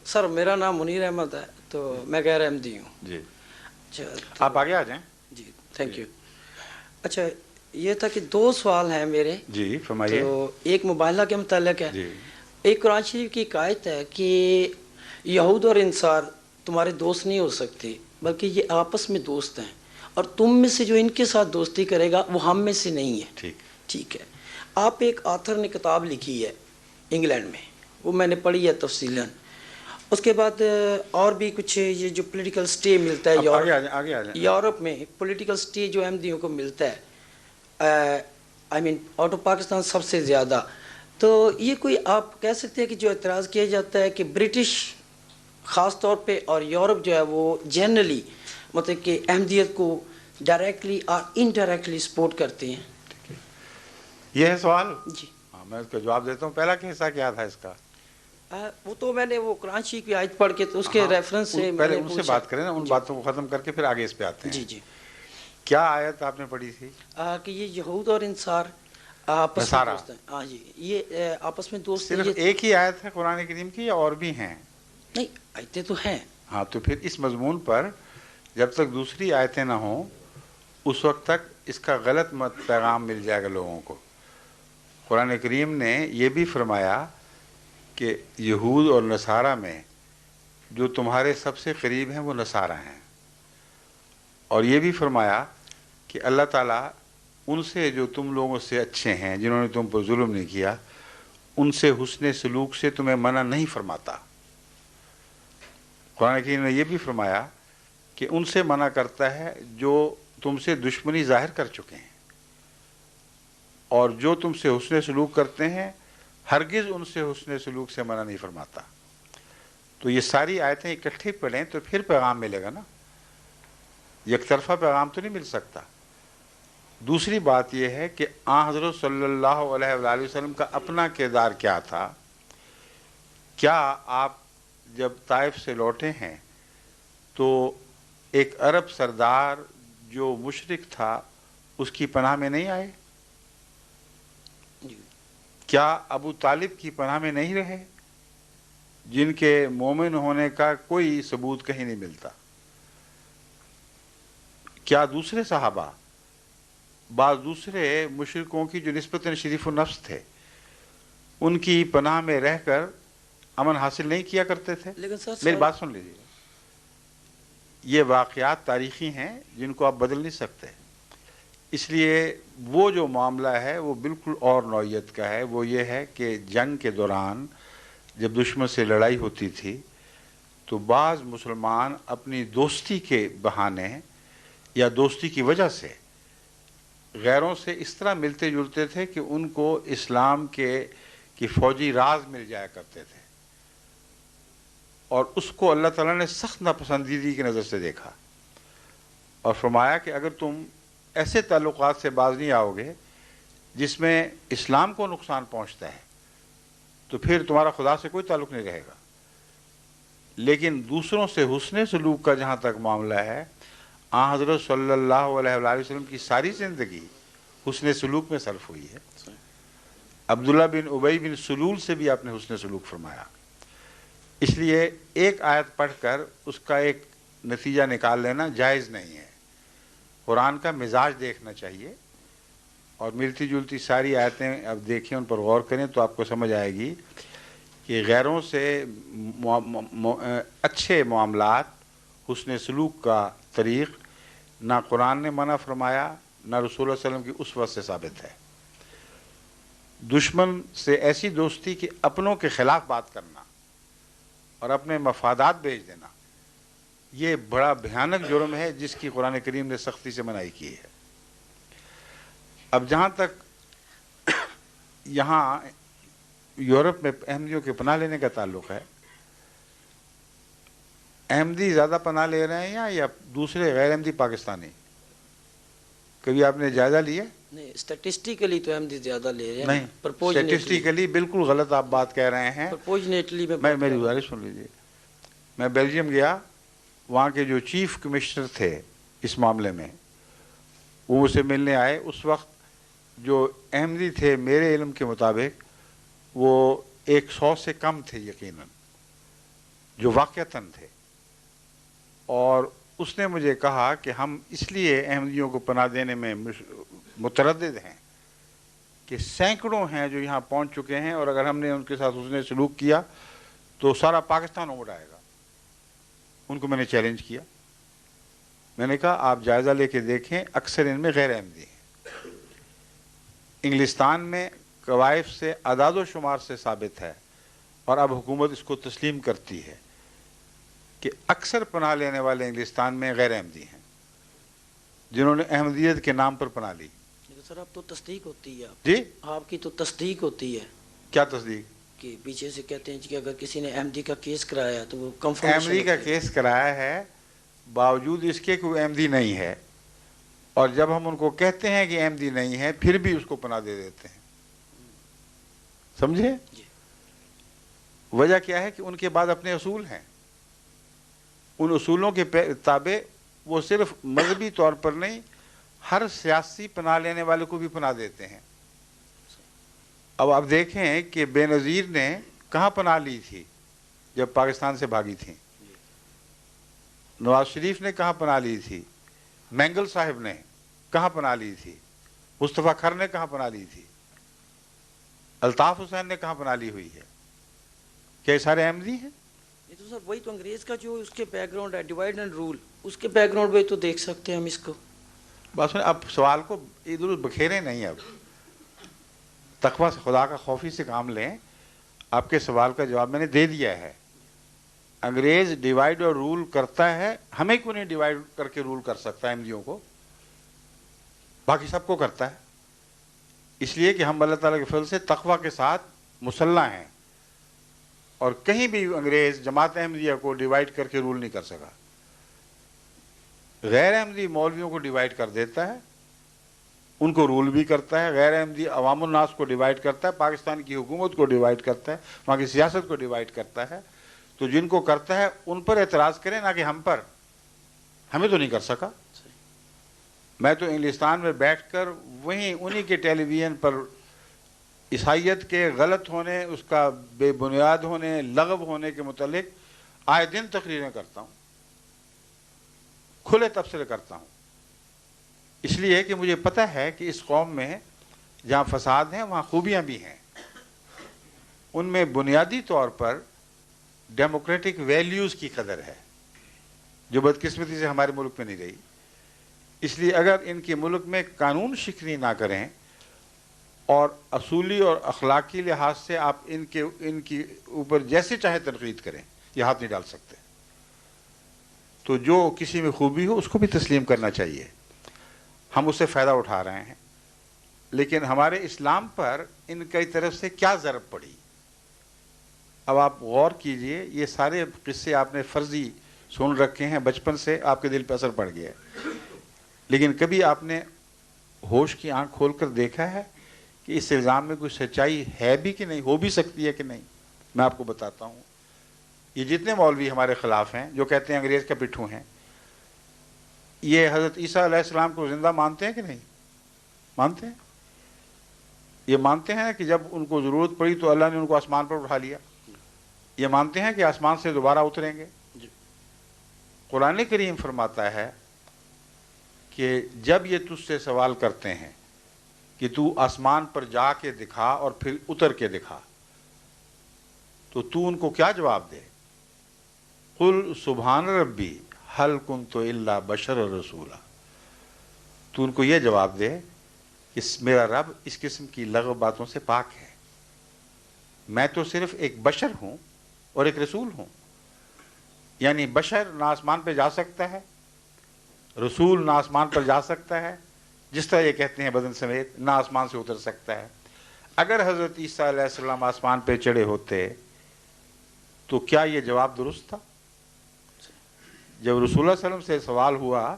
سر میرا نام منیر احمد ہے، تو میں غیر احمدی ہوں. جی اچھا آپ آگے آ جائیں. جی تھینک یو. اچھا یہ تھا کہ دو سوال ہیں میرے. جی فرمائیے. تو ایک مباہلہ کے متعلق ہے. جی ایک قرآن شریف کی ایک آیت ہے کہ یہود اور انصار تمہارے دوست نہیں ہو سکتے، بلکہ یہ آپس میں دوست ہیں، اور تم میں سے جو ان کے ساتھ دوستی کرے گا وہ ہم میں سے نہیں ہے. ٹھیک. ٹھیک ہے. آپ ایک آتھر نے کتاب لکھی ہے انگلینڈ میں، وہ میں نے پڑھی ہے تفصیلاً. اس کے بعد اور بھی کچھ یہ جو پولیٹیکل سٹے ملتا ہے اب آگے آ جائیں آگے آ جائیں. یورپ میں پولیٹیکل سٹے جو احمدیوں کو ملتا ہے، آئی مین آؤٹ آف پاکستان سب سے زیادہ. تو یہ کوئی آپ کہہ سکتے ہیں کہ جو اعتراض کیا جاتا ہے کہ برٹش خاص طور پہ اور یورپ جو ہے وہ جنرلی مطلب کہ احمدیت کو ڈائریکٹلی اور انڈائریکٹلی سپورٹ کرتے ہیں. یہ ہے سوال. جی ہاں میں اس کا جواب دیتا ہوں. پہلا حصہ کیا تھا اس کا؟ وہ تو میں نے وہ قرآن شریف کی آیت پڑھ کے تو اس کے ہاں ریفرنس سے میں پہلے نے ان سے پوچھا. بات کریں نا، ان جی باتوں کو ختم کر کے پھر آگے اس پہ آتے ہیں. جی جی کیا آیت آپ نے پڑھی تھی؟ کہ یہ یہود اور انصار آپس میں نصارہ. دوست ہیں. ہاں جی یہ آپس میں دوست ہیں. صرف یہ ایک ہی آیت ہے قرآن کریم کی یا اور بھی ہیں؟ نہیں آیتیں تو ہیں. ہاں تو پھر اس مضمون پر جب تک دوسری آیتیں نہ ہوں اس وقت تک اس کا غلط پیغام مل جائے گا لوگوں کو. قرآن کریم نے یہ بھی فرمایا کہ یہود اور نصارہ میں جو تمہارے سب سے قریب ہیں وہ نصارہ ہیں، اور یہ بھی فرمایا کہ اللہ تعالیٰ ان سے جو تم لوگوں سے اچھے ہیں، جنہوں نے تم پر ظلم نہیں کیا، ان سے حسن سلوک سے تمہیں منع نہیں فرماتا. قرآن کریم نے یہ بھی فرمایا کہ ان سے منع کرتا ہے جو تم سے دشمنی ظاہر کر چکے ہیں، اور جو تم سے حسن سلوک کرتے ہیں ہرگز ان سے حسن سلوک سے منع نہیں فرماتا. تو یہ ساری آیتیں اکٹھے پڑھیں تو پھر پیغام ملے گا نا، یک طرفہ پیغام تو نہیں مل سکتا. دوسری بات یہ ہے کہ آن حضرت صلی اللہ علیہ وآلہ وسلم کا اپنا کردار کیا تھا. کیا آپ جب طائف سے لوٹے ہیں تو ایک عرب سردار جو مشرک تھا اس کی پناہ میں نہیں آئے؟ کیا ابو طالب کی پناہ میں نہیں رہے، جن کے مومن ہونے کا کوئی ثبوت کہیں نہیں ملتا؟ کیا دوسرے صحابہ بعض دوسرے مشرکوں کی جو نسبتاً شریف النفس تھے ان کی پناہ میں رہ کر امن حاصل نہیں کیا کرتے تھے؟ لیکن سر میری بات سن لیجیے. یہ واقعات تاریخی ہیں جن کو آپ بدل نہیں سکتے. اس لیے وہ جو معاملہ ہے وہ بالکل اور نوعیت کا ہے. وہ یہ ہے کہ جنگ کے دوران جب دشمن سے لڑائی ہوتی تھی تو بعض مسلمان اپنی دوستی کے بہانے یا دوستی کی وجہ سے غیروں سے اس طرح ملتے جلتے تھے کہ ان کو اسلام کی فوجی راز مل جایا کرتے تھے، اور اس کو اللہ تعالیٰ نے سخت ناپسندیدگی کی نظر سے دیکھا اور فرمایا کہ اگر تم ایسے تعلقات سے باز نہیں آؤ گے جس میں اسلام کو نقصان پہنچتا ہے تو پھر تمہارا خدا سے کوئی تعلق نہیں رہے گا. لیکن دوسروں سے حسن سلوک کا جہاں تک معاملہ ہے، آن حضرت صلی اللہ علیہ وآلہ وسلم کی ساری زندگی حسن سلوک میں صرف ہوئی ہے. عبداللہ بن ابی بن سلول سے بھی آپ نے حسن سلوک فرمایا. اس لیے ایک آیت پڑھ کر اس کا ایک نتیجہ نکال لینا جائز نہیں ہے. قرآن کا مزاج دیکھنا چاہیے، اور ملتی جلتی ساری آیتیں اب دیکھیں، ان پر غور کریں تو آپ کو سمجھ آئے گی کہ غیروں سے اچھے معاملات، حسن سلوک کا طریق نہ قرآن نے منع فرمایا نہ رسول اللہ علیہ وسلم کی اسوہ سے ثابت ہے. دشمن سے ایسی دوستی کہ اپنوں کے خلاف بات کرنا اور اپنے مفادات بیچ دینا، یہ بڑا بھیانک جرم ہے جس کی قرآن کریم نے سختی سے منائی کی ہے. اب جہاں تک یہاں یورپ میں احمدیوں کے پناہ لینے کا تعلق ہے، احمدی زیادہ پناہ لے رہے ہیں یا دوسرے غیر احمدی پاکستانی؟ کبھی آپ نے جائزہ لیا؟ نہیں، اسٹیٹسٹیکلی تو احمدی زیادہ لے رہے ہیں. نہیں، اسٹیٹسٹیکلی بالکل غلط آپ بات کہہ رہے ہیں. پرپوجنیٹلی میں میری گزارش سن لیجیے. میں بیلجیم گیا، وہاں کے جو چیف کمشنر تھے اس معاملے میں وہ مجھ سے ملنے آئے. اس وقت جو احمدی تھے میرے علم کے مطابق وہ 100 سے کم تھے یقیناً. جو واقعتاً تھے، اور اس نے مجھے کہا کہ ہم اس لیے احمدیوں کو پناہ دینے میں متردد ہیں کہ سینکڑوں ہیں جو یہاں پہنچ چکے ہیں، اور اگر ہم نے ان کے ساتھ حسن سلوک کیا تو سارا پاکستان امڑ آئے گا۔ ان کو میں نے چیلنج کیا، میں نے کہا آپ جائزہ لے کے دیکھیں، اکثر ان میں غیر احمدی ہیں۔ انگلستان میں قوائف سے اعداد و شمار سے ثابت ہے، اور اب حکومت اس کو تسلیم کرتی ہے، کہ اکثر پناہ لینے والے انگلستان میں غیر احمدی ہیں جنہوں نے احمدیت کے نام پر پناہ لی۔ سر اب تو تصدیق ہوتی ہے، جی آپ کی تو تصدیق ہوتی ہے کیا تصدیق؟ کہ پیچھے سے کہتے ہیں کہ اگر کسی نے احمدی کا کیس کرایا ہے تو وہ احمدی کا کیس کرایا ہے، باوجود اس کے کہ وہ احمدی نہیں ہے، اور جب ہم ان کو کہتے ہیں کہ احمدی نہیں ہے پھر بھی اس کو پناہ دے دیتے ہیں۔ سمجھے؟ جی۔ وجہ کیا ہے کہ ان کے بعد اپنے اصول ہیں، ان اصولوں کے تابع وہ صرف مذہبی طور پر نہیں، ہر سیاسی پناہ لینے والے کو بھی پناہ دیتے ہیں۔ اب آپ دیکھیں کہ بے نظیر نے کہاں پناہ لی تھی جب پاکستان سے بھاگی تھیں، نواز شریف نے کہاں پناہ لی تھی، مینگل صاحب نے کہاں پناہ لی تھی، مصطفیٰ کھر نے کہاں پناہ لی تھی، الطاف حسین نے کہاں پناہ لی ہوئی ہے؟ کیا یہ سارے احمدی ہیں؟ یہ تو سر وہی تو انگریز کا جو اس کے بیک گراؤنڈ ہے، ڈیوائڈ اینڈ رول، اس کے بیک گراؤنڈ میں تو دیکھ سکتے ہیں ہم اس کو۔ بس اب سوال کو ادھر بکھیرے نہیں، اب تقویٰ سے، خدا کا خوفی سے کام لیں۔ آپ کے سوال کا جواب میں نے دے دیا ہے۔ انگریز ڈیوائڈ اور رول کرتا ہے، ہمیں کیوں نہیں ڈیوائڈ کر کے رول کر سکتا احمدیوں کو؟ باقی سب کو کرتا ہے، اس لیے کہ ہم اللہ تعالیٰ کے فضل سے تقویٰ کے ساتھ مسلح ہیں، اور کہیں بھی انگریز جماعت احمدیہ کو ڈیوائڈ کر کے رول نہیں کر سکا۔ غیر احمدی مولویوں کو ڈیوائڈ کر دیتا ہے، ان کو رول بھی کرتا ہے، غیر احمدی عوام الناس کو ڈیوائڈ کرتا ہے، پاکستان کی حکومت کو ڈیوائڈ کرتا ہے، وہاں کی سیاست کو ڈیوائڈ کرتا ہے۔ تو جن کو کرتا ہے ان پر اعتراض کریں، نہ کہ ہم پر، ہمیں تو نہیں کر سکا۔ میں تو انگلستان میں بیٹھ کر وہیں انہی کے ٹیلی ویژن پر عیسائیت کے غلط ہونے، اس کا بے بنیاد ہونے، لغو ہونے کے متعلق آئے دن تقریریں کرتا ہوں، کھلے تبصرے کرتا ہوں، اس لیے کہ مجھے پتہ ہے کہ اس قوم میں جہاں فساد ہیں وہاں خوبیاں بھی ہیں۔ ان میں بنیادی طور پر ڈیموکریٹک ویلیوز کی قدر ہے، جو بدقسمتی سے ہمارے ملک میں نہیں رہی۔ اس لیے اگر ان کے ملک میں قانون شکنی نہ کریں اور اصولی اور اخلاقی لحاظ سے آپ ان کی اوپر جیسے چاہے تنقید کریں، یہ ہاتھ نہیں ڈال سکتے۔ تو جو کسی میں خوبی ہو اس کو بھی تسلیم کرنا چاہیے، ہم اس سے فائدہ اٹھا رہے ہیں۔ لیکن ہمارے اسلام پر ان کی طرف سے کیا ضرب پڑی؟ اب آپ غور کیجئے، یہ سارے قصے آپ نے فرضی سن رکھے ہیں، بچپن سے آپ کے دل پہ اثر پڑ گیا ہے، لیکن کبھی آپ نے ہوش کی آنکھ کھول کر دیکھا ہے کہ اس الزام میں کوئی سچائی ہے بھی کہ نہیں، ہو بھی سکتی ہے کہ نہیں؟ میں آپ کو بتاتا ہوں۔ یہ جتنے مولوی ہمارے خلاف ہیں جو کہتے ہیں انگریز کا پٹھو ہیں، یہ حضرت عیسیٰ علیہ السلام کو زندہ مانتے ہیں کہ نہیں؟ مانتے ہیں؟ یہ مانتے ہیں کہ جب ان کو ضرورت پڑی تو اللہ نے ان کو آسمان پر اٹھا لیا؟ یہ مانتے ہیں کہ آسمان سے دوبارہ اتریں گے؟ قرآن کریم فرماتا ہے کہ جب یہ تجھ سے سوال کرتے ہیں کہ تو آسمان پر جا کے دکھا اور پھر اتر کے دکھا، تو ان کو کیا جواب دے؟ قل سبحان ربی ہل کنت الا بشر رسولا۔ تو ان کو یہ جواب دے کہ میرا رب اس قسم کی لغو باتوں سے پاک ہے، میں تو صرف ایک بشر ہوں اور ایک رسول ہوں۔ یعنی بشر نہ آسمان پہ جا سکتا ہے، رسول نہ آسمان پر جا سکتا ہے، جس طرح یہ کہتے ہیں بدن سمیت نہ آسمان سے اتر سکتا ہے۔ اگر حضرت عیسیٰ علیہ السلام آسمان پہ چڑھے ہوتے تو کیا یہ جواب درست تھا؟ جب رسول اللہ صلی اللہ علیہ وسلم سے سوال ہوا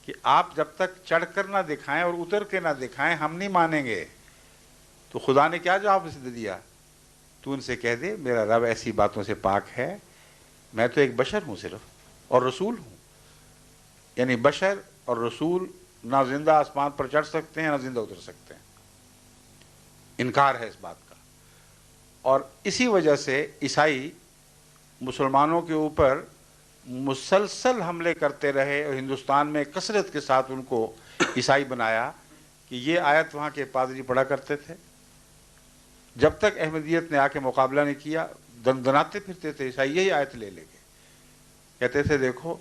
کہ آپ جب تک چڑھ کر نہ دکھائیں اور اتر کے نہ دکھائیں ہم نہیں مانیں گے، تو خدا نے کیا جواب اسے دیا؟ تو ان سے کہہ دے میرا رب ایسی باتوں سے پاک ہے، میں تو ایک بشر ہوں صرف، اور رسول ہوں۔ یعنی بشر اور رسول نہ زندہ آسمان پر چڑھ سکتے ہیں نہ زندہ اتر سکتے ہیں، انکار ہے اس بات کا۔ اور اسی وجہ سے عیسائی مسلمانوں کے اوپر مسلسل حملے کرتے رہے اور ہندوستان میں کثرت کے ساتھ ان کو عیسائی بنایا کہ یہ آیت وہاں کے پادری پڑھا کرتے تھے. جب تک احمدیت نے آ کے مقابلہ نہیں کیا دندناتے پھرتے تھے عیسائی یہی آیت لے کے کہتے تھے دیکھو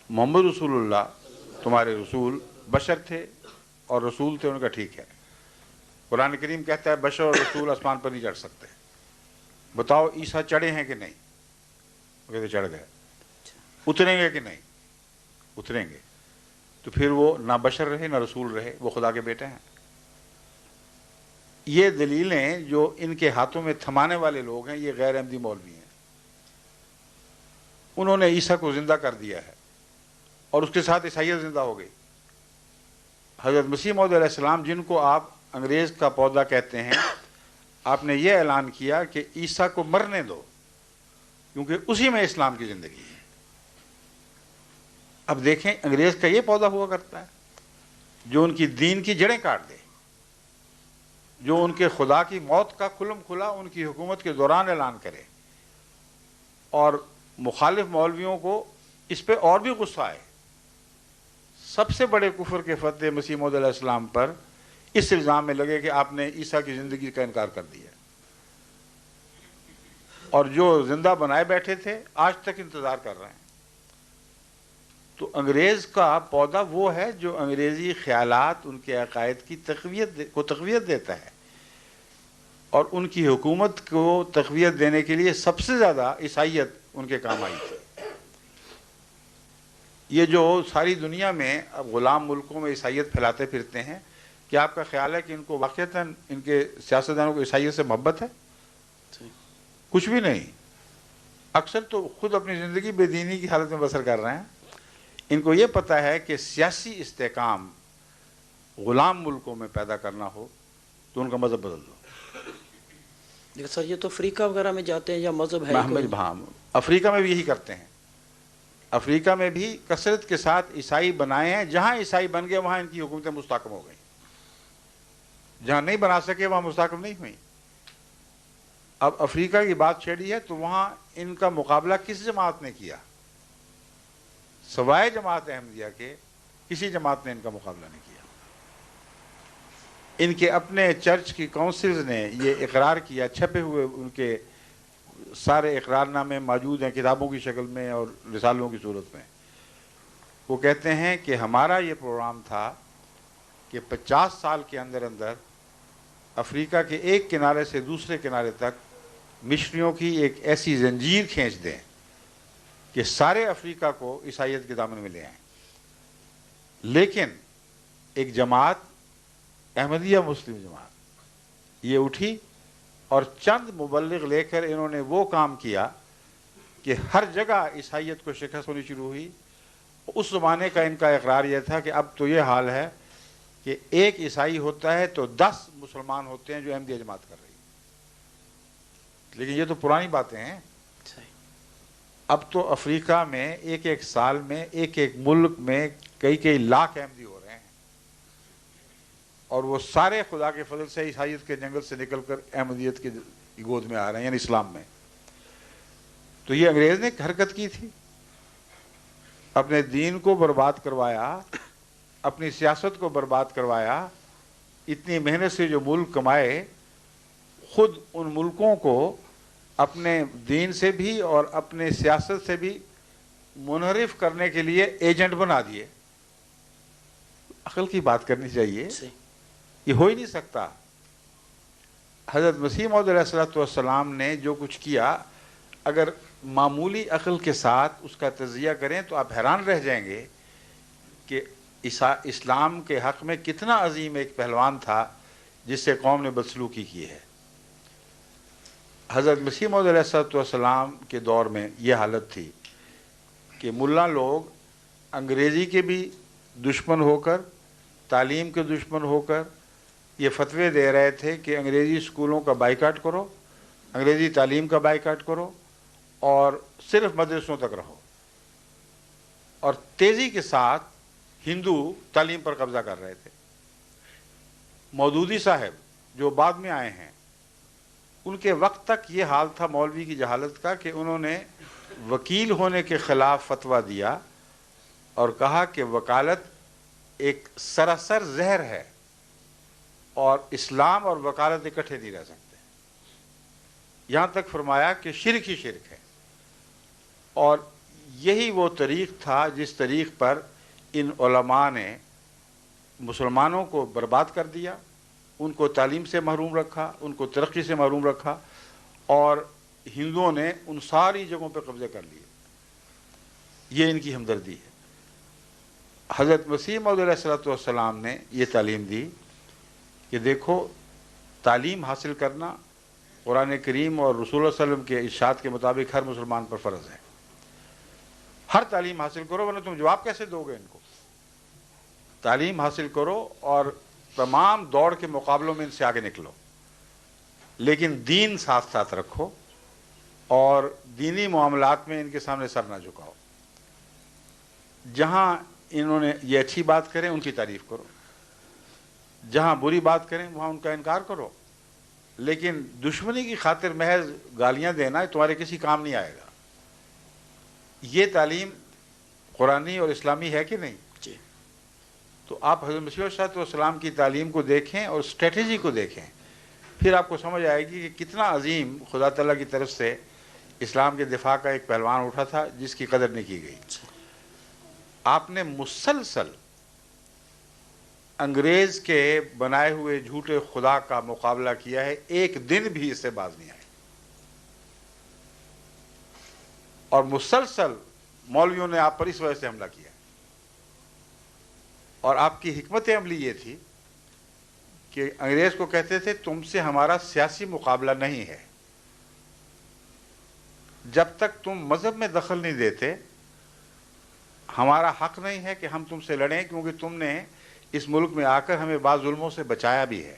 محمد رسول اللہ تمہارے رسول بشر تھے اور رسول تھے ان کا ٹھیک ہے. قرآن کریم کہتا ہے بشر اور رسول آسمان پر نہیں چڑھ سکتے. بتاؤ عیسیٰ چڑھے ہیں کہ نہیں؟ وہ کہتے چڑھ گئے. اتریں گے کہ نہیں؟ اتریں گے. تو پھر وہ نہ بشر رہے نہ رسول رہے, وہ خدا کے بیٹے ہیں. یہ دلیلیں جو ان کے ہاتھوں میں تھمانے والے لوگ ہیں یہ غیر احمدی مولوی ہیں. انہوں نے عیسیٰ کو زندہ کر دیا ہے اور اس کے ساتھ عیسائیت زندہ ہو گئی. حضرت مسیح موعود علیہ السلام جن کو آپ انگریز کا پودا کہتے ہیں, آپ نے یہ اعلان کیا کہ عیسیٰ کو مرنے دو کیونکہ اسی میں اسلام کی زندگی ہے. اب دیکھیں انگریز کا یہ پودا ہوا کرتا ہے جو ان کی دین کی جڑیں کاٹ دے, جو ان کے خدا کی موت کا کھلم کھلا ان کی حکومت کے دوران اعلان کرے, اور مخالف مولویوں کو اس پہ اور بھی غصہ آئے. سب سے بڑے کفر کے فتوے مسیح موعود علیہ السلام پر اس الزام میں لگے کہ آپ نے عیسیٰ کی زندگی کا انکار کر دیا, اور جو زندہ بنائے بیٹھے تھے آج تک انتظار کر رہے ہیں. تو انگریز کا پودا وہ ہے جو انگریزی خیالات ان کے عقائد کی تقویت دیتا ہے, اور ان کی حکومت کو تقویت دینے کے لیے سب سے زیادہ عیسائیت ان کے کام آئی تھی. یہ جو ساری دنیا میں اب غلام ملکوں میں عیسائیت پھیلاتے پھرتے ہیں, کیا آپ کا خیال ہے کہ ان کو واقعتاً ان کے سیاستدانوں کو عیسائیت سے محبت ہے؟ کچھ بھی نہیں. اکثر تو خود اپنی زندگی بے دینی کی حالت میں بسر کر رہے ہیں. ان کو یہ پتہ ہے کہ سیاسی استحکام غلام ملکوں میں پیدا کرنا ہو تو ان کا مذہب بدل دو. لیکن سر یہ تو افریقہ وغیرہ میں جاتے ہیں یا مذہب ہے کوئی؟ افریقہ میں بھی یہی کرتے ہیں. افریقہ میں بھی کثرت کے ساتھ عیسائی بنائے ہیں. جہاں عیسائی بن گئے وہاں ان کی حکومتیں مستحکم ہو گئیں. جہاں نہیں بنا سکے وہاں مستحکم نہیں ہوئیں. اب افریقہ کی بات چھیڑی ہے تو وہاں ان کا مقابلہ کس جماعت نے کیا؟ سوائے جماعت احمدیہ کے کسی جماعت نے ان کا مقابلہ نہیں کیا. ان کے اپنے چرچ کی کونسلز نے یہ اقرار کیا, چھپے ہوئے ان کے سارے اقرار نامے موجود ہیں کتابوں کی شکل میں اور رسالوں کی صورت میں. وہ کہتے ہیں کہ ہمارا یہ پروگرام تھا کہ 50 سال کے اندر اندر افریقہ کے ایک کنارے سے دوسرے کنارے تک مشنریوں کی ایک ایسی زنجیر کھینچ دیں کہ سارے افریقہ کو عیسائیت کے دامن میں لے آئیں. لیکن ایک جماعت احمدیہ مسلم جماعت یہ اٹھی اور چند مبلغ لے کر انہوں نے وہ کام کیا کہ ہر جگہ عیسائیت کو شکست ہونی شروع ہوئی. اس زمانے کا ان کا اقرار یہ تھا کہ اب تو یہ حال ہے کہ ایک عیسائی ہوتا ہے تو 10 مسلمان ہوتے ہیں جو احمدیہ جماعت کر رہی ہے. لیکن یہ تو پرانی باتیں ہیں. اب تو افریقہ میں ایک سال میں ایک ملک میں کئی لاکھ احمدی ہو رہے ہیں, اور وہ سارے خدا کے فضل سے عیسائیت کے جنگل سے نکل کر احمدیت کی گود میں آ رہے ہیں, یعنی اسلام میں. تو یہ انگریز نے حرکت کی تھی, اپنے دین کو برباد کروایا, اپنی سیاست کو برباد کروایا. اتنی محنت سے جو ملک کمائے, خود ان ملکوں کو اپنے دین سے بھی اور اپنے سیاست سے بھی منحرف کرنے کے لیے ایجنٹ بنا دیے. عقل کی بات کرنی چاہیے, یہ ہو ہی نہیں سکتا. حضرت مسیح موعود علیہ السلام نے جو کچھ کیا, اگر معمولی عقل کے ساتھ اس کا تجزیہ کریں تو آپ حیران رہ جائیں گے کہ اسلام کے حق میں کتنا عظیم ایک پہلوان تھا جس سے قوم نے بدسلوکی کی ہے. حضرت مسیح موعود علیہ السلام کے دور میں یہ حالت تھی کہ ملا لوگ انگریزی کے بھی دشمن ہو کر, تعلیم کے دشمن ہو کر یہ فتوے دے رہے تھے کہ انگریزی اسکولوں کا بائیکاٹ کرو, انگریزی تعلیم کا بائیکاٹ کرو, اور صرف مدرسوں تک رہو. اور تیزی کے ساتھ ہندو تعلیم پر قبضہ کر رہے تھے. مودودی صاحب جو بعد میں آئے ہیں ان کے وقت تک یہ حال تھا مولوی کی جہالت کا کہ انہوں نے وکیل ہونے کے خلاف فتویٰ دیا اور کہا کہ وکالت ایک سراسر زہر ہے اور اسلام اور وکالت اکٹھے نہیں رہ سکتے. یہاں تک فرمایا کہ شرک ہی شرک ہے. اور یہی وہ طریق تھا جس طریق پر ان علماء نے مسلمانوں کو برباد کر دیا، ان کو تعلیم سے محروم رکھا، ان کو ترقی سے محروم رکھا، اور ہندوؤں نے ان ساری جگہوں پہ قبضے کر لیے. یہ ان کی ہمدردی ہے. حضرت مسیح موعود علیہ السلام نے یہ تعلیم دی کہ دیکھو، تعلیم حاصل کرنا قرآن کریم اور رسول اللہ صلی اللہ علیہ وسلم کے ارشاد کے مطابق ہر مسلمان پر فرض ہے. ہر تعلیم حاصل کرو، ورنہ تم جواب کیسے دو گے ان کو؟ تعلیم حاصل کرو اور تمام دوڑ کے مقابلوں میں ان سے آگے نکلو، لیکن دین ساتھ ساتھ رکھو اور دینی معاملات میں ان کے سامنے سر نہ جھکاؤ. جہاں انہوں نے یہ اچھی بات کریں ان کی تعریف کرو، جہاں بری بات کریں وہاں ان کا انکار کرو، لیکن دشمنی کی خاطر محض گالیاں دینا تمہارے کسی کام نہیں آئے گا. یہ تعلیم قرآنی اور اسلامی ہے کہ نہیں؟ جی. تو آپ حضرت مسیح علیہ السلام کی تعلیم کو دیکھیں اور اسٹریٹجی کو دیکھیں، پھر آپ کو سمجھ آئے گی کہ کتنا عظیم خدا تعالیٰ کی طرف سے اسلام کے دفاع کا ایک پہلوان اٹھا تھا جس کی قدر نہیں کی گئی. آپ نے مسلسل انگریز کے بنائے ہوئے جھوٹے خدا کا مقابلہ کیا ہے، ایک دن بھی اس سے باز نہیں آئے. اور مسلسل مولویوں نے آپ پر اس وجہ سے حملہ کیا. اور آپ کی حکمت عملی یہ تھی کہ انگریز کو کہتے تھے تم سے ہمارا سیاسی مقابلہ نہیں ہے، جب تک تم مذہب میں دخل نہیں دیتے ہمارا حق نہیں ہے کہ ہم تم سے لڑیں، کیونکہ تم نے اس ملک میں آ کر ہمیں بعض ظلموں سے بچایا بھی ہے.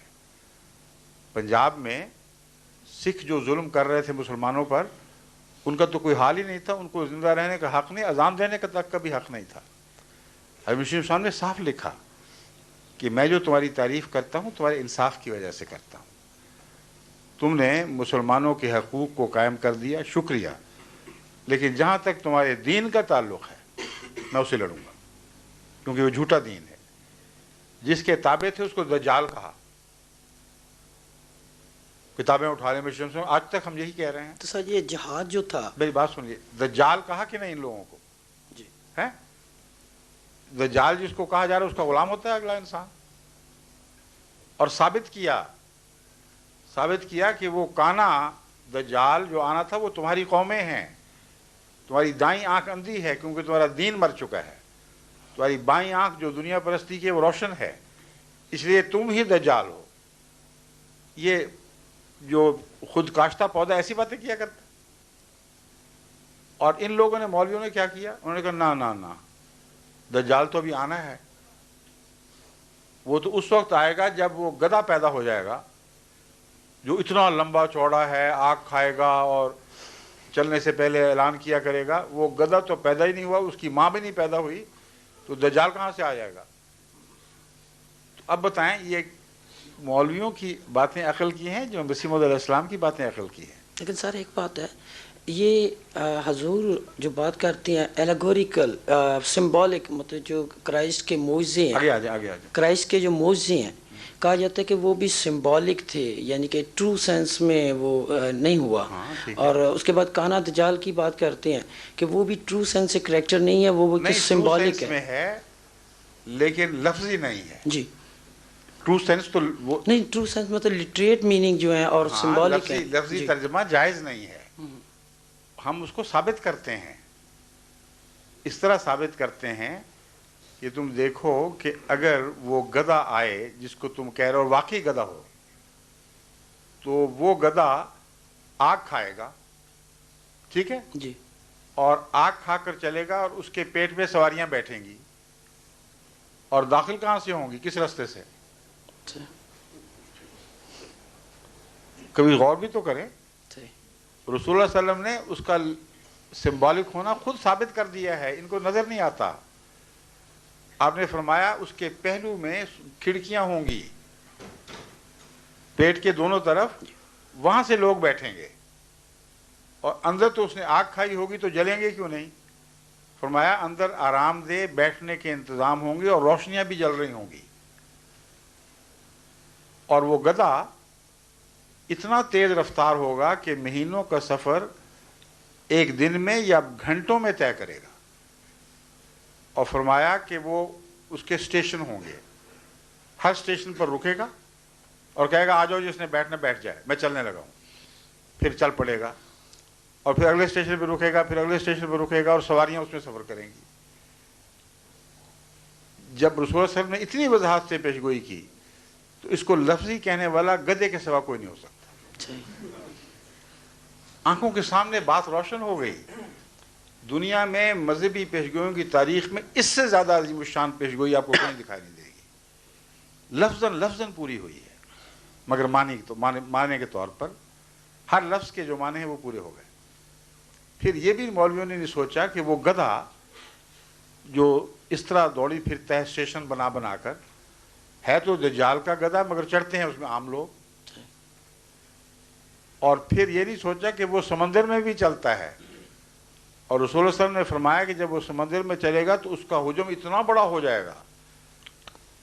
پنجاب میں سکھ جو ظلم کر رہے تھے مسلمانوں پر، ان کا تو کوئی حال ہی نہیں تھا، ان کو زندہ رہنے کا حق نہیں، اذان دینے کا تک کا بھی حق نہیں تھا. حضرت مسیح صاحب نے صاف لکھا کہ میں جو تمہاری تعریف کرتا ہوں تمہارے انصاف کی وجہ سے کرتا ہوں. تم نے مسلمانوں کے حقوق کو قائم کر دیا، شکریہ، لیکن جہاں تک تمہارے دین کا تعلق ہے میں اسے لڑوں گا، کیونکہ وہ جھوٹا دین ہے. جس کے تابع تھے اس کو دجال کہا. کتابیں اٹھا لیں مسلم سے، آج تک ہم یہی کہہ رہے ہیں. تو سر یہ جہاد جو تھا، میری بات سنیے، دجال کہا کہ نہیں ان لوگوں کو؟ جی. ہے دجال جس کو کہا جا رہا ہے اس کا غلام ہوتا ہے اگلا انسان. اور ثابت کیا کہ وہ کانا دجال جو آنا تھا وہ تمہاری قومیں ہیں. تمہاری دائیں آنکھ اندھی ہے کیونکہ تمہارا دین مر چکا ہے، تمہاری بائیں آنکھ جو دنیا پرستی کی وہ روشن ہے، اس لیے تم ہی دجال ہو. یہ جو خود کاشتہ پودا ایسی باتیں کیا کرتا. اور ان لوگوں نے، مولویوں نے کیا کیا؟ انہوں نے کہا نہ دجال تو ابھی آنا ہے، وہ تو اس وقت آئے گا جب وہ گدھا پیدا ہو جائے گا جو اتنا لمبا چوڑا ہے، آگ کھائے گا اور چلنے سے پہلے اعلان کیا کرے گا. وہ گدھا تو پیدا ہی نہیں ہوا، اس کی ماں بھی نہیں پیدا ہوئی، تو دجال کہاں سے آ جائے گا؟ تو اب بتائیں، یہ مولویوں کی باتیں عقل کی ہیں جو مسیح موعود علیہ السلام کی باتیں عقل کی ہیں. لیکن سر ایک بات ہے، یہ حضور جو بات کرتی ہیں ایلیگوریکل سمبولک، مطلب جو کرائسٹ کے معجزے ہیں، آگے آ جائیں. کرائسٹ کے جو معجزے ہیں، کہا جاتا ہے کہ وہ بھی سمبولک تھے، یعنی کہ ٹرو سینس میں وہ نہیں ہوا. اور اس کے بعد کانا دجال کی بات کرتے ہیں کہ وہ بھی ٹرو سینس سے کریکٹر نہیں ہے، وہ سمبولک ہے لیکن لفظی نہیں ہے. جی. ٹرو سینس تو وہ نہیں، ٹرو سینس مطلب لٹریٹ میننگ جو ہے اور سمبولک ہے. لفظی ترجمہ جائز نہیں ہے. ہم اس کو ثابت کرتے ہیں، اس طرح ثابت کرتے ہیں کہ تم دیکھو کہ اگر وہ گدھا آئے جس کو تم کہہ رہے ہو واقعی گدھا ہو، تو وہ گدھا آگ کھائے گا، ٹھیک ہے جی، اور آگ کھا کر چلے گا اور اس کے پیٹ میں سواریاں بیٹھیں گی، اور داخل کہاں سے ہوں گی؟ کس راستے سے؟ کبھی غور بھی تو کریں. رسول اللہ صلی اللہ علیہ وسلم نے اس کا سمبولک ہونا خود ثابت کر دیا ہے، ان کو نظر نہیں آتا. آپ نے فرمایا اس کے پہلو میں کھڑکیاں ہوں گی، پیٹ کے دونوں طرف وہاں سے لوگ بیٹھیں گے اور اندر تو اس نے آگ کھائی ہوگی تو جلیں گے کیوں نہیں. فرمایا اندر آرام دہ بیٹھنے کے انتظام ہوں گے اور روشنیاں بھی جل رہی ہوں گی. اور وہ گدھا اتنا تیز رفتار ہوگا کہ مہینوں کا سفر ایک دن میں یا گھنٹوں میں طے کرے گا. اور فرمایا کہ وہ اس کے اسٹیشن ہوں گے, ہر اسٹیشن پر رکے گا اور کہے گا آ جاؤ جس نے بیٹھنا بیٹھ جائے, میں چلنے لگا ہوں. پھر چل پڑے گا اور پھر اگلے اسٹیشن پہ رکے گا, پھر اگلے اسٹیشن پہ رکے گا اور سواریاں اس میں سفر کریں گی. جب رسول اللہ صلی اللہ علیہ وسلم نے اتنی وضاحت سے پیش گوئی کی تو اس کو لفظی کہنے والا گدھے کے سوا کوئی نہیں ہو سکتا. آنکھوں کے سامنے بات روشن ہو گئی. دنیا میں مذہبی پیشگوئیوں کی تاریخ میں اس سے زیادہ عظیم الشان پیشگوئی آپ کو کہیں دکھائی نہیں دے گی. لفظاً پوری ہوئی ہے, مگر معنی کے طور پر ہر لفظ کے جو معنی ہیں وہ پورے ہو گئے. پھر یہ بھی مولویوں نے نہیں سوچا کہ وہ گدھا جو اس طرح دوڑی پھرتا ہے اسٹیشن بنا بنا کر, ہے تو دجال کا گدھا مگر چڑھتے ہیں اس میں عام لوگ. اور پھر یہ نہیں سوچا کہ وہ سمندر میں بھی چلتا ہے, اور رسول اللہ صلی اللہ علیہ وسلم نے فرمایا کہ جب وہ سمندر میں چلے گا تو اس کا حجم اتنا بڑا ہو جائے گا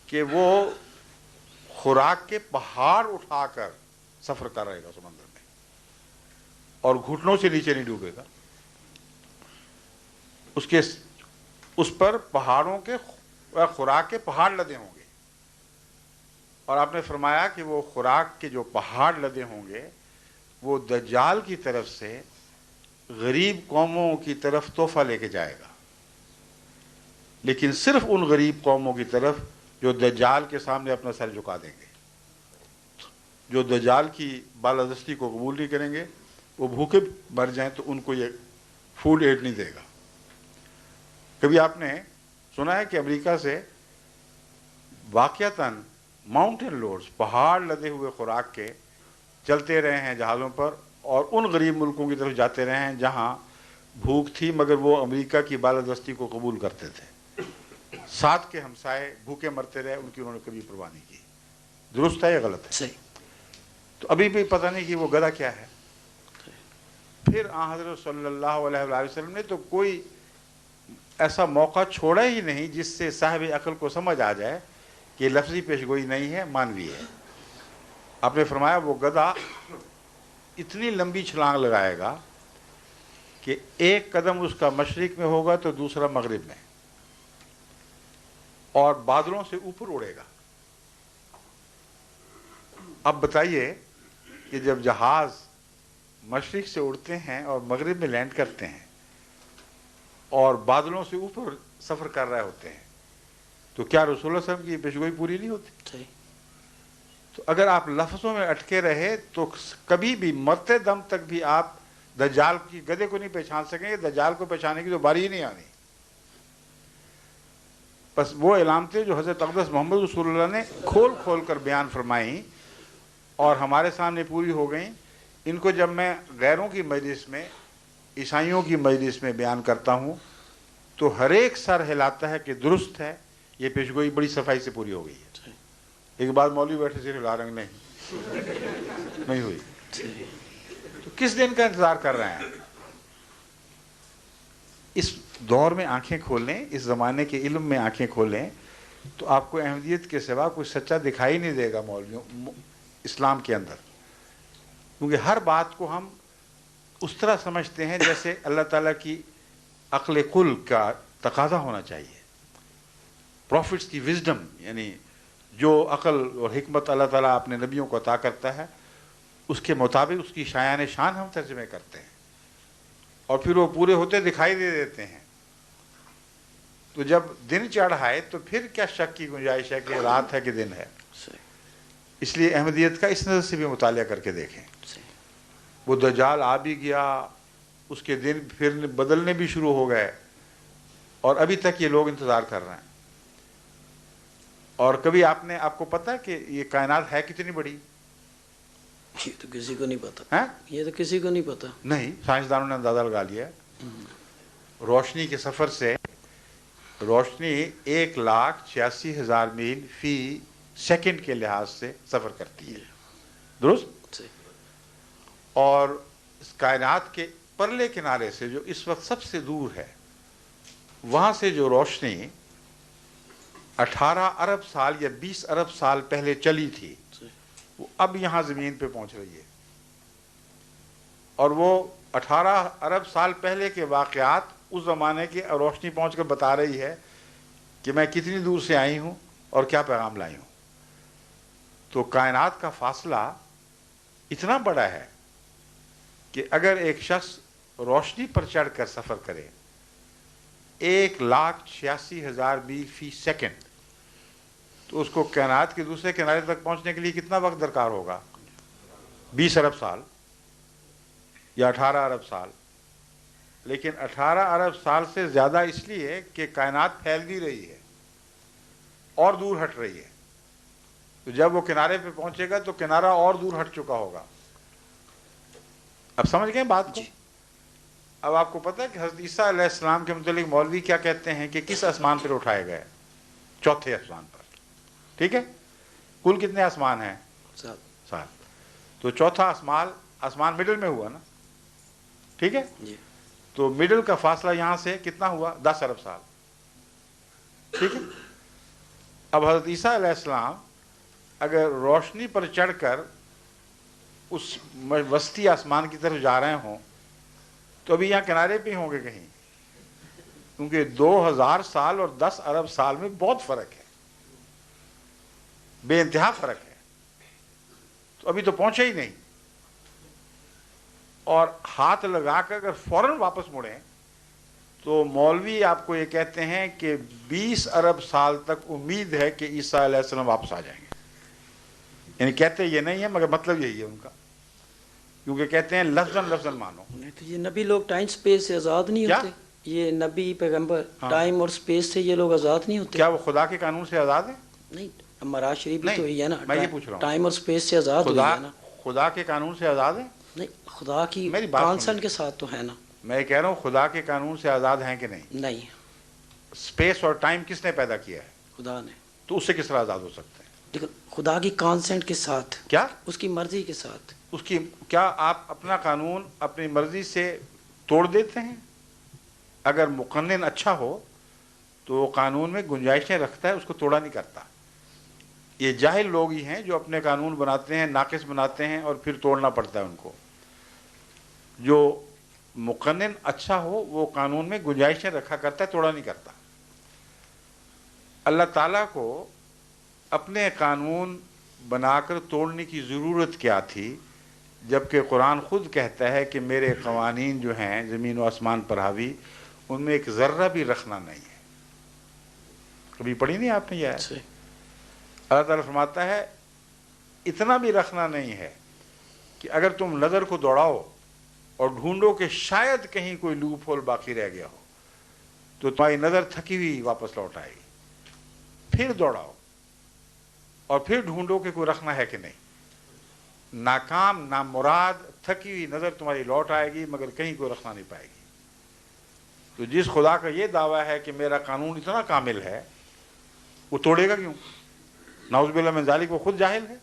کہ وہ خوراک کے پہاڑ اٹھا کر سفر کر رہے گا سمندر میں, اور گھٹنوں سے نیچے نہیں ڈوبے گا. اس پر پہاڑوں کے خوراک کے پہاڑ لدے ہوں گے. اور آپ نے فرمایا کہ وہ خوراک کے جو پہاڑ لدے ہوں گے وہ دجال کی طرف سے غریب قوموں کی طرف تحفہ لے کے جائے گا, لیکن صرف ان غریب قوموں کی طرف جو دجال کے سامنے اپنا سر جھکا دیں گے. جو دجال کی بالادستی کو قبول نہیں کریں گے, وہ بھوکے مر جائیں تو ان کو یہ فوڈ ایڈ نہیں دے گا. کبھی آپ نے سنا ہے کہ امریکہ سے واقعتاً ماؤنٹین لوڈز پہاڑ لدے ہوئے خوراک کے چلتے رہے ہیں جہازوں پر اور ان غریب ملکوں کی طرف جاتے رہے ہیں جہاں بھوک تھی مگر وہ امریکہ کی بالادستی کو قبول کرتے تھے. ساتھ کے ہمسائے بھوکے مرتے رہے, ان کی انہوں نے کبھی پرواہ نہیں کی. درست ہے یا غلط ہے؟ صحیح. تو ابھی بھی پتہ نہیں کہ وہ گدھا کیا ہے. پھر آن حضرت صلی اللہ علیہ وآلہ وسلم نے تو کوئی ایسا موقع چھوڑا ہی نہیں جس سے صاحب عقل کو سمجھ آ جائے کہ لفظی پیشگوئی نہیں ہے, مانوی ہے. آپ نے فرمایا وہ گدھا اتنی لمبی چھلانگ لگائے گا کہ ایک قدم اس کا مشرق میں ہوگا تو دوسرا مغرب میں, اور بادلوں سے اوپر اڑے گا. اب بتائیے کہ جب جہاز مشرق سے اڑتے ہیں اور مغرب میں لینڈ کرتے ہیں اور بادلوں سے اوپر سفر کر رہے ہوتے ہیں تو کیا رسول اللہ صلی اللہ علیہ وسلم کی پیشگوئی پوری نہیں ہوتی؟ تو اگر آپ لفظوں میں اٹکے رہے تو کبھی بھی مرتے دم تک بھی آپ دجال کی گدھے کو نہیں پہچان سکیں گے. دجال کو پہچانے کی تو باری ہی نہیں آنی. بس وہ علامتیں جو حضرت اقدس محمد رسول اللہ نے کھول کھول کر بیان فرمائیں اور ہمارے سامنے پوری ہو گئیں, ان کو جب میں غیروں کی مجلس میں, عیسائیوں کی مجلس میں بیان کرتا ہوں تو ہر ایک سر ہلاتا ہے کہ درست ہے, یہ پیشگوئی بڑی صفائی سے پوری ہو گئی ہے. ایک بات مولوی بیٹھے سے ہلا رنگ نہیں ہوئی. تو کس دن کا انتظار کر رہے ہیں؟ اس دور میں آنکھیں کھولیں, اس زمانے کے علم میں آنکھیں کھولیں تو آپ کو احمدیت کے سوا کوئی سچا دکھائی نہیں دے گا مولویوں اسلام کے اندر. کیونکہ ہر بات کو ہم اس طرح سمجھتے ہیں جیسے اللہ تعالیٰ کی عقل کل کا تقاضا ہونا چاہیے. پروفٹس کی وزڈم, یعنی جو عقل اور حکمت اللہ تعالیٰ اپنے نبیوں کو عطا کرتا ہے اس کے مطابق اس کی شایان شان ہم ترجمے کرتے ہیں اور پھر وہ پورے ہوتے دکھائی دے دیتے ہیں. تو جب دن چڑھ آئے تو پھر کیا شک کی گنجائش ہے کہ رات ہے کہ دن ہے. اس لیے احمدیت کا اس نظر سے بھی مطالعہ کر کے دیکھیں. وہ دجال آ بھی گیا, اس کے دن پھر بدلنے بھی شروع ہو گئے اور ابھی تک یہ لوگ انتظار کر رہے ہیں. اور کبھی آپ کو پتہ ہے کہ یہ کائنات ہے کتنی بڑی؟ یہ تو کسی کو نہیں پتا. ہیں؟ یہ تو کسی کو نہیں پتا. نہیں, سائنسدانوں نے اندازہ لگا لیا. روشنی کے سفر سے روشنی 1,86,000 میل فی سیکنڈ کے لحاظ سے سفر کرتی ہے. درست؟ اور اس کائنات کے پرلے کنارے سے جو اس وقت سب سے دور ہے، وہاں سے جو روشنی 18 ارب سال یا 20 ارب سال پہلے چلی تھی، وہ اب یہاں زمین پہ پہنچ رہی ہے، اور وہ 18 ارب سال پہلے کے واقعات اس زمانے کی روشنی پہنچ کر بتا رہی ہے کہ میں کتنی دور سے آئی ہوں اور کیا پیغام لائی ہوں۔ تو کائنات کا فاصلہ اتنا بڑا ہے کہ اگر ایک شخص روشنی پر چڑھ کر سفر کرے 1,86,000 میل فی سیکنڈ، تو اس کو کائنات کے دوسرے کنارے تک پہنچنے کے لیے کتنا وقت درکار ہوگا؟ 20 ارب سال یا 18 ارب سال۔ لیکن 18 ارب سال سے زیادہ اس لیے کہ کائنات پھیل بھی رہی ہے اور دور ہٹ رہی ہے، تو جب وہ کنارے پہ پہنچے گا تو کنارہ اور دور ہٹ چکا ہوگا۔ اب سمجھ گئے بات کو؟ اب آپ کو پتہ ہے کہ حضرت عیسیٰ علیہ السلام کے متعلق مولوی کیا کہتے ہیں کہ کس آسمان پر اٹھائے گئے؟ چوتھے آسمان پر، ٹھیک ہے؟ کل کتنے آسمان ہیں؟ 7۔ تو چوتھا آسمان مڈل میں ہوا نا، ٹھیک ہے؟ تو مڈل کا فاصلہ یہاں سے کتنا ہوا؟ 10 ارب سال، ٹھیک ہے؟ اب حضرت عیسیٰ علیہ السلام اگر روشنی پر چڑھ کر اس وسطی آسمان کی طرف جا رہے ہوں تو ابھی یہاں کنارے پہ ہوں گے کہیں، کیونکہ 2000 سال اور 10 ارب سال میں بہت فرق ہے، بے انتہا فرق ہے، تو ابھی تو پہنچے ہی نہیں۔ اور ہاتھ لگا کر اگر فوراً واپس مڑیں تو مولوی آپ کو یہ کہتے ہیں کہ 20 ارب سال تک امید ہے کہ عیسیٰ علیہ السلام واپس آ جائیں گے۔ یعنی کہتے یہ نہیں ہے مگر مطلب یہی ہے ان کا، کیونکہ کہتے ہیں لفظاً مانو۔ تو یہ نبی لوگ ٹائم سپیس سے آزاد نہیں کیا؟ ہوتے؟ یہ نبی پیغمبر ٹائم اور سپیس سے یہ لوگ آزاد نہیں ہوتے؟ کیا وہ خدا کے قانون سے آزاد ہیں؟ نہیں، معراج شریف بھی تو نہیں، یہی ہے نا، میں یہ پوچھ رہا ہوں، ٹائم اور سپیس سے آزاد ہوئی ہے نا۔ خدا کے قانون سے آزاد ہیں؟ نہیں، خدا کی میری بات کانسنٹ سنیے، کے ساتھ تو ہے نا۔ میں کہہ رہا ہوں خدا کے قانون سے آزاد ہیں کہ نہیں؟ نہیں، اسپیس اور ٹائم کس نے پیدا کیا ہے؟ خدا نے۔ تو اس سے کس طرح آزاد ہو سکتے ہیں؟ لیکن خدا کی کانسنٹ کے ساتھ، کیا؟ اس کی مرضی کے ساتھ۔ اس کی کیا آپ اپنا قانون اپنی مرضی سے توڑ دیتے ہیں؟ اگر مقنن اچھا ہو تو وہ قانون میں گنجائشیں رکھتا ہے، اس کو توڑا نہیں کرتا۔ یہ جاہل لوگ ہی ہیں جو اپنے قانون بناتے ہیں، ناقص بناتے ہیں اور پھر توڑنا پڑتا ہے ان کو۔ جو مقنن اچھا ہو وہ قانون میں گنجائشیں رکھا کرتا ہے، توڑا نہیں کرتا۔ اللہ تعالیٰ کو اپنے قانون بنا کر توڑنے کی ضرورت کیا تھی، جبکہ قرآن خود کہتا ہے کہ میرے قوانین جو ہیں زمین و آسمان پر حاوی، ان میں ایک ذرہ بھی رکھنا نہیں ہے۔ کبھی پڑھی نہیں آپ نے یہ آیت؟ اللہ تعالیٰ فرماتا ہے اتنا بھی رکھنا نہیں ہے کہ اگر تم نظر کو دوڑاؤ اور ڈھونڈو کہ شاید کہیں کوئی لوپ ہول باقی رہ گیا ہو تو تمہاری نظر تھکی ہوئی واپس لوٹ آئے گی، پھر دوڑاؤ اور پھر ڈھونڈو کہ کوئی رکھنا ہے کہ نہیں۔ ناکام نامراد تھکی ہوئی نظر تمہاری لوٹ آئے گی مگر کہیں کوئی رکھنا نہیں پائے گی۔ تو جس خدا کا یہ دعویٰ ہے کہ میرا قانون اتنا کامل ہے، وہ توڑے گا کیوں؟ نعوذ باللہ من ذالک، وہ خود جاہل ہے۔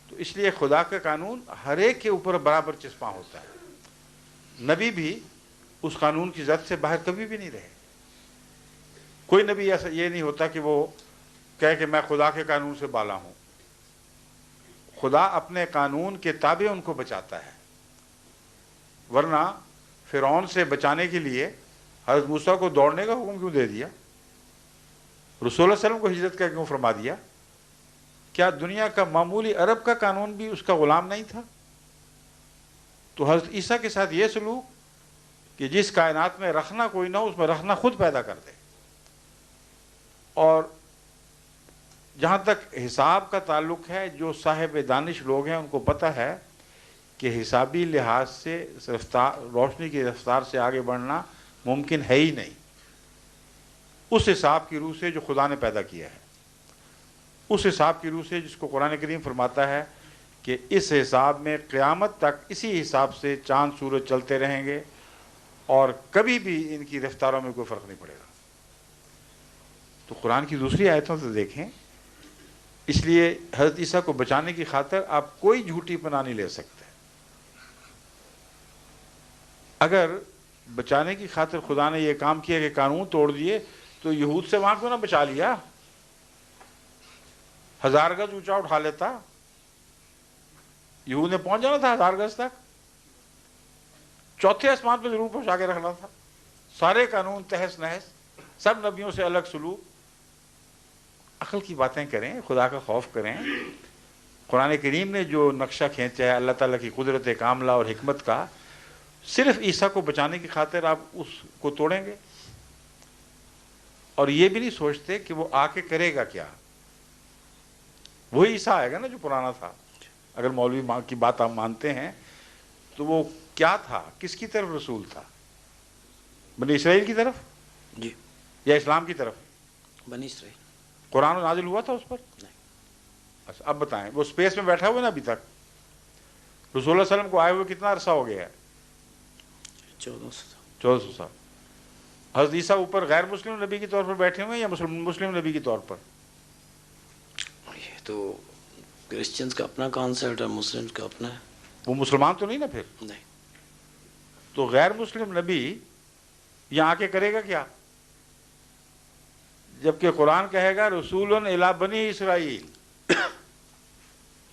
تو اس لیے خدا کا قانون ہر ایک کے اوپر برابر چسپاں ہوتا ہے۔ نبی بھی اس قانون کی زد سے باہر کبھی بھی نہیں رہے۔ کوئی نبی ایسا یہ نہیں ہوتا کہ وہ کہے کہ میں خدا کے قانون سے بالا ہوں۔ خدا اپنے قانون کے تابع ان کو بچاتا ہے، ورنہ فرعون سے بچانے کے لیے حضرت موسیٰ کو دوڑنے کا حکم کیوں دے دیا؟ رسول اللہ علیہ وسلم کو ہجرت کا کیوں فرما دیا؟ کیا دنیا کا معمولی عرب کا قانون بھی اس کا غلام نہیں تھا؟ تو حضرت عیسیٰ کے ساتھ یہ سلوک کہ جس کائنات میں رکھنا کوئی نہ ہو اس میں رکھنا خود پیدا کر دے۔ اور جہاں تک حساب کا تعلق ہے، جو صاحب دانش لوگ ہیں ان کو پتہ ہے کہ حسابی لحاظ سے روشنی کی رفتار سے آگے بڑھنا ممکن ہے ہی نہیں، اس حساب کی روح سے جو خدا نے پیدا کیا ہے، اس حساب کی روح سے جس کو قرآن کریم فرماتا ہے کہ اس حساب میں قیامت تک اسی حساب سے چاند سورج چلتے رہیں گے اور کبھی بھی ان کی رفتاروں میں کوئی فرق نہیں پڑے گا۔ تو قرآن کی دوسری آیتوں سے دیکھیں، اس لیے حضرت عیسیٰ کو بچانے کی خاطر آپ کوئی جھوٹی پناہ نہیں لے سکتے۔ اگر بچانے کی خاطر خدا نے یہ کام کیا کہ قانون توڑ دیے تو یہود سے وہاں کیوں نہ بچا لیا؟ 1000 گز اونچا اٹھا لیتا، یہود نے پہنچ جانا تھا 1000 گز تک، چوتھے آسمان پہ ضرور پہنچا کے رکھنا تھا۔ سارے قانون تہس نہس، سب نبیوں سے الگ سلوک۔ عقل کی باتیں کریں، خدا کا خوف کریں۔ قرآن کریم نے جو نقشہ کھینچا ہے اللہ تعالیٰ کی قدرت کاملہ اور حکمت کا، صرف عیسیٰ کو بچانے کی خاطر آپ اس کو توڑیں گے؟ اور یہ بھی نہیں سوچتے کہ وہ آ کے کرے گا کیا۔ وہی عیسیٰ آئے گا نا جو پرانا تھا۔ اگر مولوی کی بات آپ مانتے ہیں تو وہ کیا تھا؟ کس کی طرف رسول تھا؟ بنی اسرائیل کی طرف جی، یا اسلام کی طرف؟ بنی اسرائیل۔ قرآن نازل ہوا تھا اس پر؟ نہیں۔ اچھا اب بتائیں، وہ اسپیس میں بیٹھا ہوا ہے نا ابھی تک؟ رسول اللہ علیہ وسلم کو آئے ہوئے کتنا عرصہ ہو گیا ہے؟ 1400 سال۔ حضرت عیسیٰ اوپر غیر مسلم نبی کے طور پر بیٹھے ہوئے ہیں یا مسلم نبی کے طور پر؟ یہ تو کرسچنز کا اپنا کانسیپٹ ہے، مسلمز کا اپنا ہے۔ وہ مسلمان تو نہیں نا پھر؟ نہیں۔ تو غیر مسلم نبی یہاں آ کے کرے گا کیا؟ جبکہ قرآن کہے گا رسول الی بنی اسرائیل،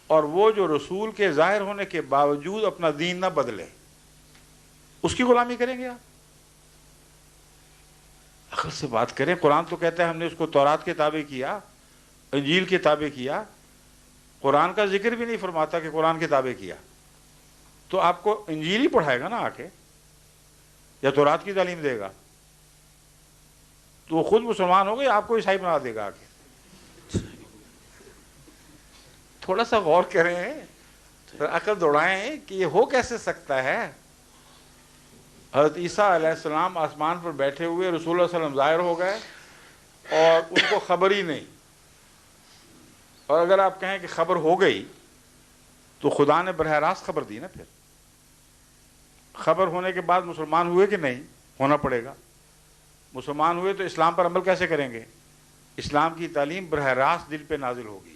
اور وہ جو رسول کے ظاہر ہونے کے باوجود اپنا دین نہ بدلے، اس کی غلامی کریں گے آپ؟ عقل سے بات کریں۔ قرآن تو کہتا ہے ہم نے اس کو تورات کے تابع کیا، انجیل کے تابع کیا، قرآن کا ذکر بھی نہیں فرماتا کہ قرآن کے تابع کیا۔ تو آپ کو انجیل ہی پڑھائے گا نا آ کے، یا تورات کی تعلیم دے گا؟ تو وہ خود مسلمان ہو گئے، آپ کو عیسائی بنا دے گا آ کے۔ تھوڑا سا غور کریں، عقل دوڑائیں کہ یہ ہو کیسے سکتا ہے؟ حضرت عیسیٰ علیہ السلام آسمان پر بیٹھے ہوئے، رسول اللہ صلی اللہ علیہ وسلم ظاہر ہو گئے اور ان کو خبر ہی نہیں۔ اور اگر آپ کہیں کہ خبر ہو گئی تو خدا نے براہ راست خبر دی نا۔ پھر خبر ہونے کے بعد مسلمان ہوئے کہ نہیں؟ ہونا پڑے گا۔ مسلمان ہوئے تو اسلام پر عمل کیسے کریں گے؟ اسلام کی تعلیم براہ راست دل پہ نازل ہوگی،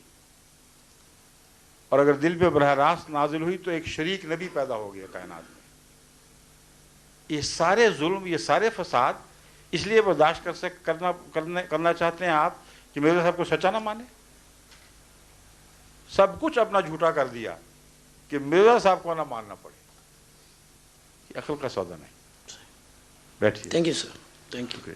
اور اگر دل پہ براہ راست نازل ہوئی تو ایک شریک نبی پیدا ہو گیا کائنات میں۔ یہ سارے ظلم، یہ سارے فساد اس لیے برداشت کرنا چاہتے ہیں آپ کہ مرزا صاحب کو سچا نہ مانے؟ سب کچھ اپنا جھوٹا کر دیا کہ مرزا صاحب کو نہ ماننا پڑے۔ یہ عقل کا سودا نہیں۔ بیٹھیے۔ Thank you sir, thank you.